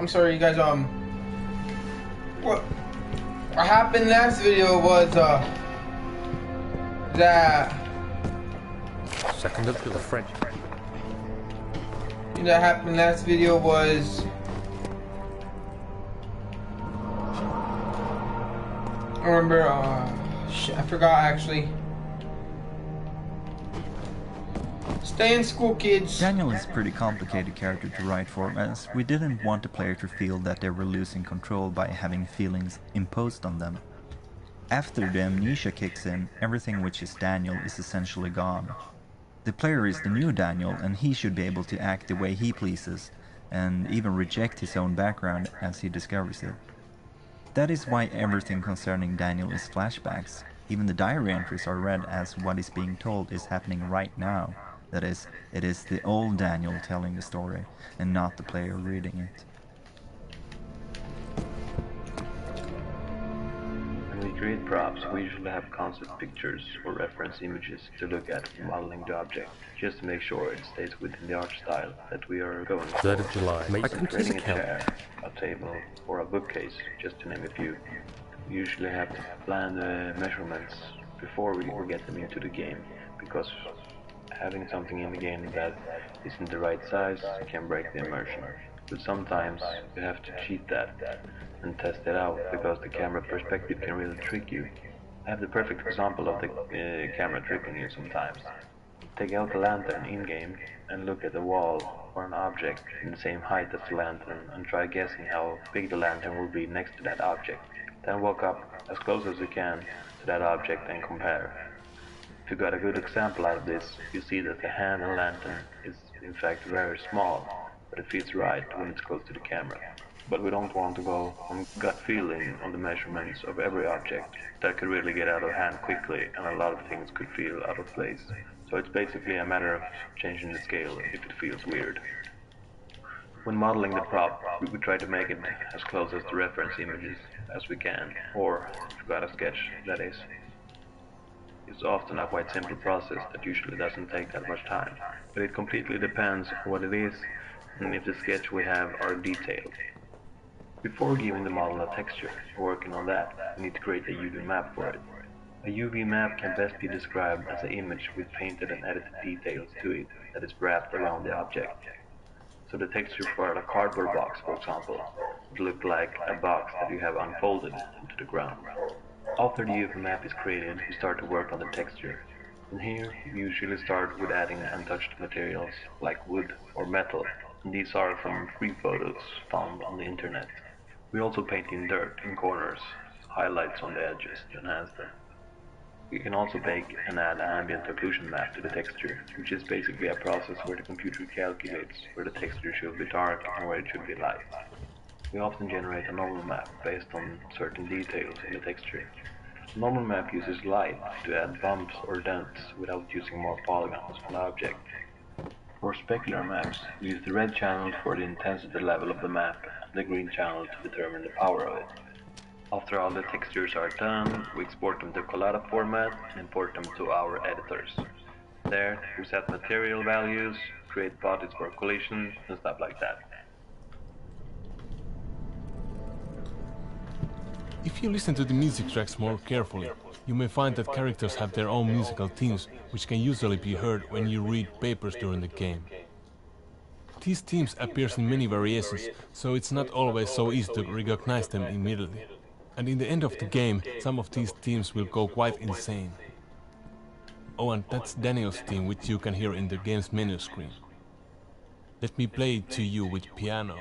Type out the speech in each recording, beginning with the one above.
I'm sorry, you guys. What happened last video was that Second up to the French. that happened last video was I remember. Shit, I forgot actually. Stay in school, kids. Daniel is a pretty complicated character to write for, as we didn't want the player to feel that they were losing control by having feelings imposed on them. After the amnesia kicks in, everything which is Daniel is essentially gone. The player is the new Daniel, and he should be able to act the way he pleases, and even reject his own background as he discovers it. That is why everything concerning Daniel is flashbacks. Even the diary entries are read as what is being told is happening right now. That is, it is the old Daniel telling the story, and not the player reading it. When we create props, we usually have concept pictures or reference images to look at when modeling the object, just to make sure it stays within the art style that we are going for. 3rd of July. I come to Creating the a camp. chair, a table, or a bookcase, just to name a few. We usually have to plan the measurements before we get them into the game, because having something in the game that isn't the right size can break the immersion. But sometimes you have to cheat that and test it out, because the camera perspective can really trick you. I have the perfect example of the camera tricking you sometimes. Take out the lantern in-game and look at the wall or an object in the same height as the lantern and try guessing how big the lantern will be next to that object. Then walk up as close as you can to that object and compare. If you got a good example out of this, you see that the hand and lantern is in fact very small, but it feels right when it's close to the camera. But we don't want to go on gut feeling on the measurements of every object. That could really get out of hand quickly, and a lot of things could feel out of place. So it's basically a matter of changing the scale if it feels weird. When modeling the prop, we try to make it as close as the reference images as we can, or if we got a sketch, that is. It's often a quite simple process that usually doesn't take that much time, but it completely depends on what it is and if the sketch we have are detailed. Before giving the model a texture or working on that, we need to create a UV map for it. A UV map can best be described as an image with painted and edited details to it that is wrapped around the object. So the texture for a cardboard box, for example, would look like a box that you have unfolded into the ground. After the UV map is created, we start to work on the texture. And here, we usually start with adding untouched materials like wood or metal, and these are from free photos found on the internet. We also paint in dirt in corners, highlights on the edges to enhance them. We can also bake and add an ambient occlusion map to the texture, which is basically a process where the computer calculates where the texture should be dark and where it should be light. We often generate a normal map based on certain details in the texture. A normal map uses light to add bumps or dents without using more polygons on the object. For specular maps, we use the red channel for the intensity level of the map and the green channel to determine the power of it. After all the textures are done, we export them to collada format and import them to our editors. There, we set material values, create bodies for collision, and stuff like that. If you listen to the music tracks more carefully, you may find that characters have their own musical themes, which can usually be heard when you read papers during the game. These themes appear in many variations, so it's not always so easy to recognize them immediately. And in the end of the game, some of these themes will go quite insane. Oh, and that's Daniel's theme, which you can hear in the game's menu screen. Let me play it to you with piano.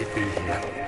it be here?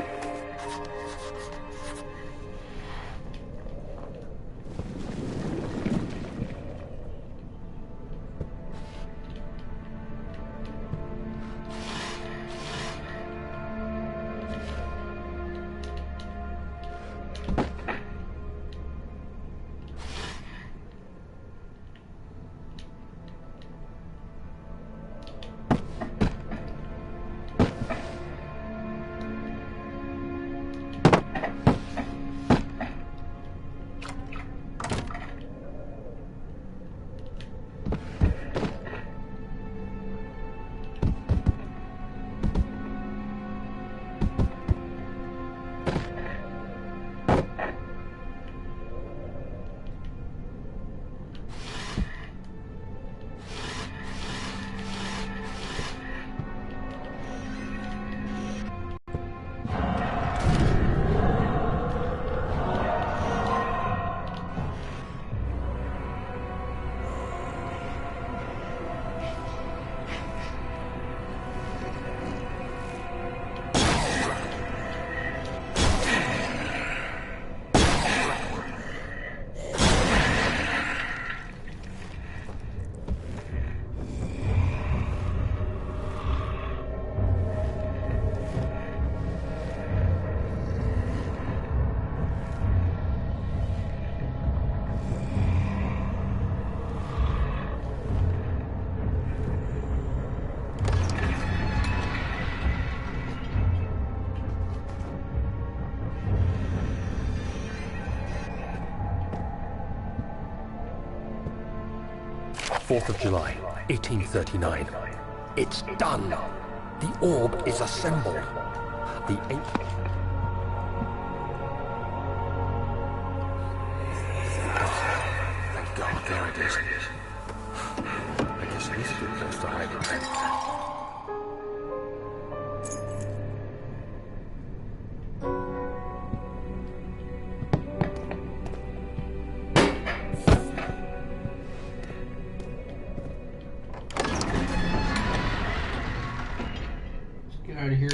July 1839. It's done. The orb is assembled. The ape... Thank God, there it is. I guess this is a good place to hide it then. Out of here.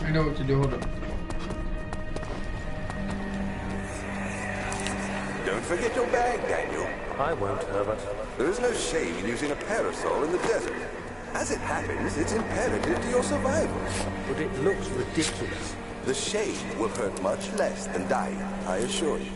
I know what to do, hold up. Don't forget your bag, Daniel. I won't, Herbert. There is no shame in using a parasol in the desert. As it happens, it's imperative to your survival. But it looks ridiculous. The shade will hurt much less than dying, I assure you.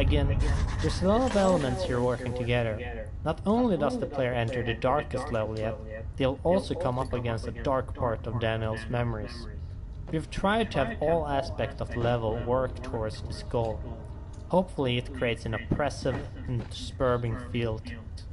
Again, there's a lot of elements here working together. Not only does the player enter the darkest level yet, they'll also come up against a dark part of Daniel's memories. We've tried to have all aspects of the level work towards this goal. Hopefully it creates an oppressive and disturbing feel to it.